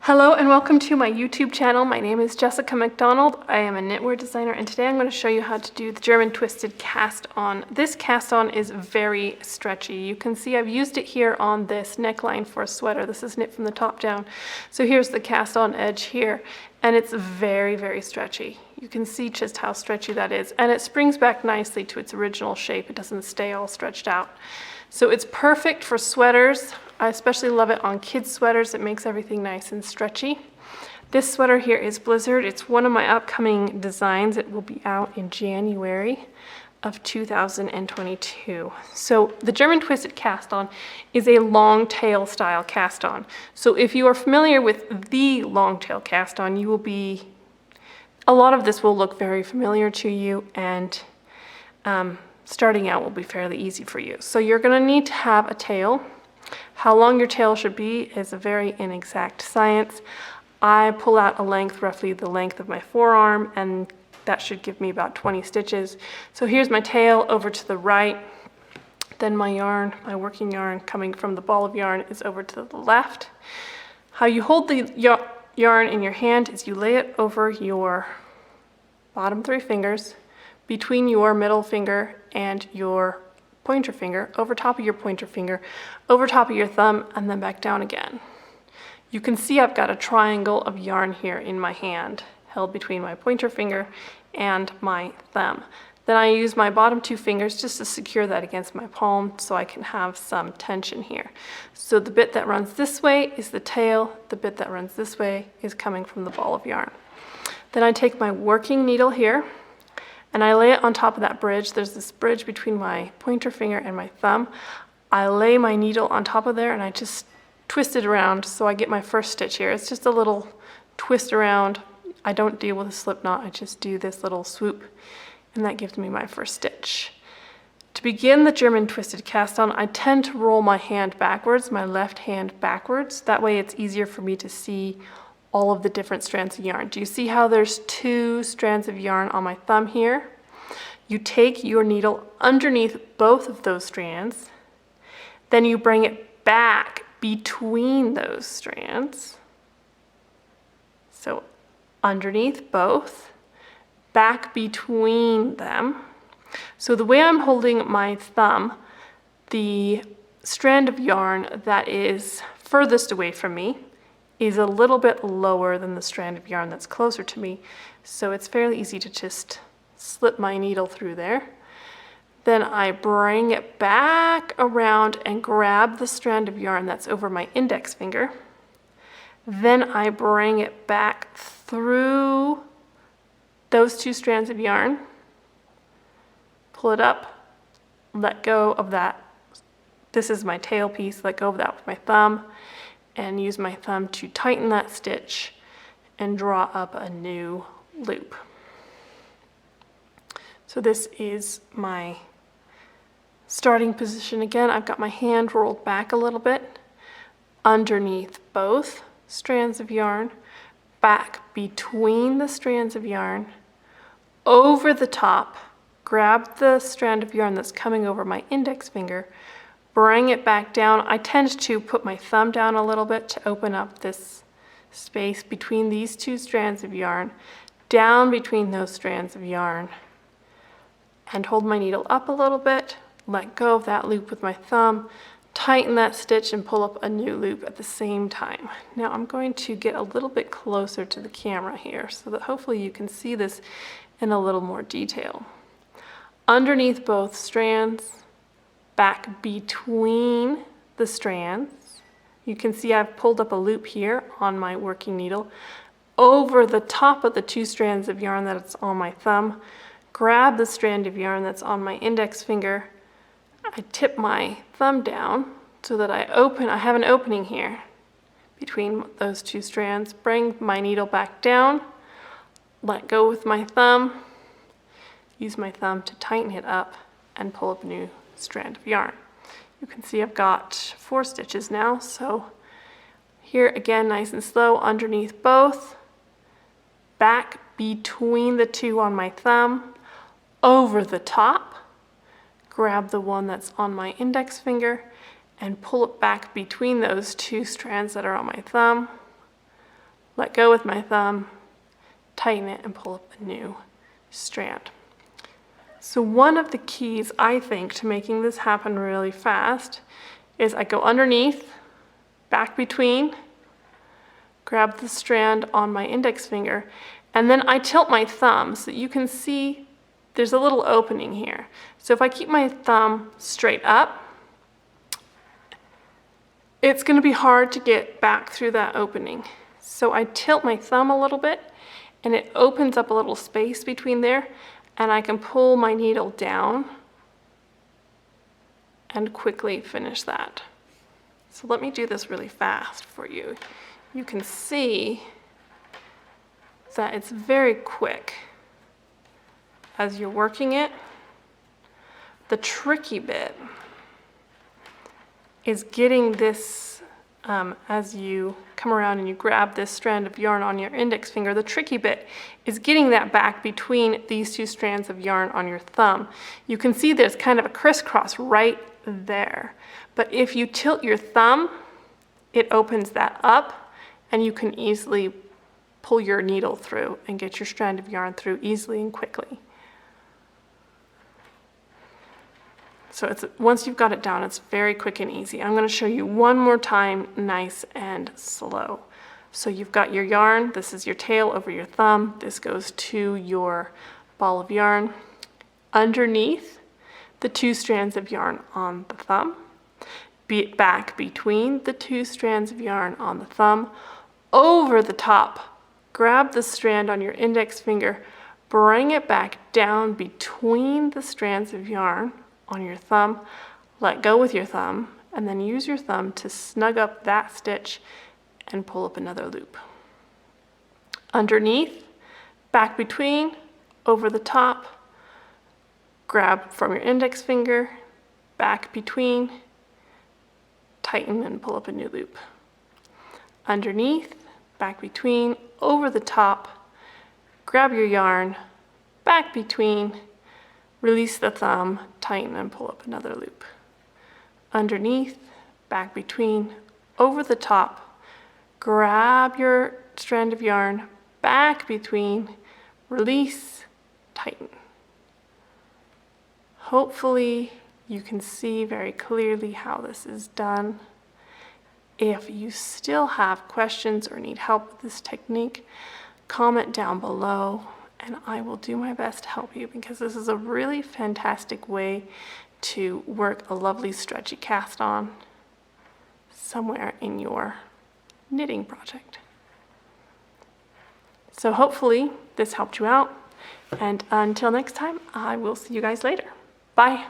Hello and welcome to my YouTube channel. My name is Jessica McDonald. I am a knitwear designer and today I'm going to show you how to do the German twisted cast on. This cast on is very stretchy. You can see I've used it here on this neckline for a sweater. This is knit from the top down. So here's the cast on edge here and it's very, very stretchy. You can see just how stretchy that is and it springs back nicely to its original shape. It doesn't stay all stretched out. So it's perfect for sweaters. I especially love it on kids' sweaters. It makes everything nice and stretchy. This sweater here is Blizzard. It's one of my upcoming designs. It will be out in January of 2022. So the German twisted cast on is a long tail style cast on. So if you are familiar with the long tail cast on, a lot of this will look very familiar to you and starting out will be fairly easy for you. So you're going to need to have a tail. How long your tail should be is a very inexact science. I pull out a length, roughly the length of my forearm, and that should give me about 20 stitches. So here's my tail over to the right. Then my yarn, my working yarn coming from the ball of yarn is over to the left. How you hold the yarn in your hand is you lay it over your bottom 3 fingers, between your middle finger and your pointer finger, over top of your pointer finger, over top of your thumb, and then back down again. You can see I've got a triangle of yarn here in my hand, held between my pointer finger and my thumb. Then I use my bottom 2 fingers just to secure that against my palm so I can have some tension here. So the bit that runs this way is the tail, the bit that runs this way is coming from the ball of yarn. Then I take my working needle here, and I lay it on top of that bridge. There's this bridge between my pointer finger and my thumb. I lay my needle on top of there and I just twist it around so I get my first stitch here. It's just a little twist around. I don't deal with a slip knot, I just do this little swoop and that gives me my first stitch. To begin the German twisted cast on, I tend to roll my hand backwards, my left hand backwards. That way it's easier for me to see all of the different strands of yarn. Do you see how there's 2 strands of yarn on my thumb here? You take your needle underneath both of those strands, then you bring it back between those strands. So underneath both, back between them. So the way I'm holding my thumb, the strand of yarn that is furthest away from me is a little bit lower than the strand of yarn that's closer to me. So it's fairly easy to just slip my needle through there. Then I bring it back around and grab the strand of yarn that's over my index finger. Then I bring it back through those 2 strands of yarn, pull it up, let go of that. This is my tail piece, let go of that with my thumb, and use my thumb to tighten that stitch and draw up a new loop. So this is my starting position. Again, I've got my hand rolled back a little bit, underneath both strands of yarn, back between the strands of yarn, over the top, grab the strand of yarn that's coming over my index finger, bring it back down. I tend to put my thumb down a little bit to open up this space between these 2 strands of yarn, down between those strands of yarn, and hold my needle up a little bit, let go of that loop with my thumb, tighten that stitch and pull up a new loop at the same time. Now I'm going to get a little bit closer to the camera here so that hopefully you can see this in a little more detail. Underneath both strands, back between the strands. You can see I've pulled up a loop here on my working needle over the top of the 2 strands of yarn that's on my thumb. Grab the strand of yarn that's on my index finger. I tip my thumb down so that I have an opening here between those 2 strands. Bring my needle back down, let go with my thumb, use my thumb to tighten it up and pull up a new strand of yarn. You can see I've got 4 stitches now, so here again nice and slow, underneath both, back between the 2 on my thumb, over the top, grab the one that's on my index finger and pull it back between those 2 strands that are on my thumb, let go with my thumb, tighten it, and pull up a new strand. So one of the keys, I think, to making this happen really fast is I go underneath, back between, grab the strand on my index finger, and then I tilt my thumb so that you can see there's a little opening here. So if I keep my thumb straight up, it's going to be hard to get back through that opening. So I tilt my thumb a little bit, and it opens up a little space between there, and I can pull my needle down and quickly finish that. So let me do this really fast for you. You can see that it's very quick as you're working it. The tricky bit is getting this, as you come around and you grab this strand of yarn on your index finger, the tricky bit is getting that back between these two strands of yarn on your thumb. You can see there's kind of a crisscross right there. But if you tilt your thumb, it opens that up, and you can easily pull your needle through and get your strand of yarn through easily and quickly. So once you've got it down, it's very quick and easy. I'm going to show you one more time, nice and slow. So you've got your yarn. This is your tail over your thumb. This goes to your ball of yarn. Underneath the two strands of yarn on the thumb. Back between the two strands of yarn on the thumb. Over the top. Grab the strand on your index finger. Bring it back down between the strands of yarn on your thumb, let go with your thumb, and then use your thumb to snug up that stitch and pull up another loop. Underneath, back between, over the top, grab from your index finger, back between, tighten and pull up a new loop. Underneath, back between, over the top, grab your yarn, back between, release the thumb, tighten and pull up another loop. Underneath, back between, over the top, grab your strand of yarn, back between, release, tighten. Hopefully you can see very clearly how this is done. If you still have questions or need help with this technique, comment down below, and I will do my best to help you, because this is a really fantastic way to work a lovely stretchy cast on somewhere in your knitting project. So hopefully this helped you out, and until next time, I will see you guys later. Bye.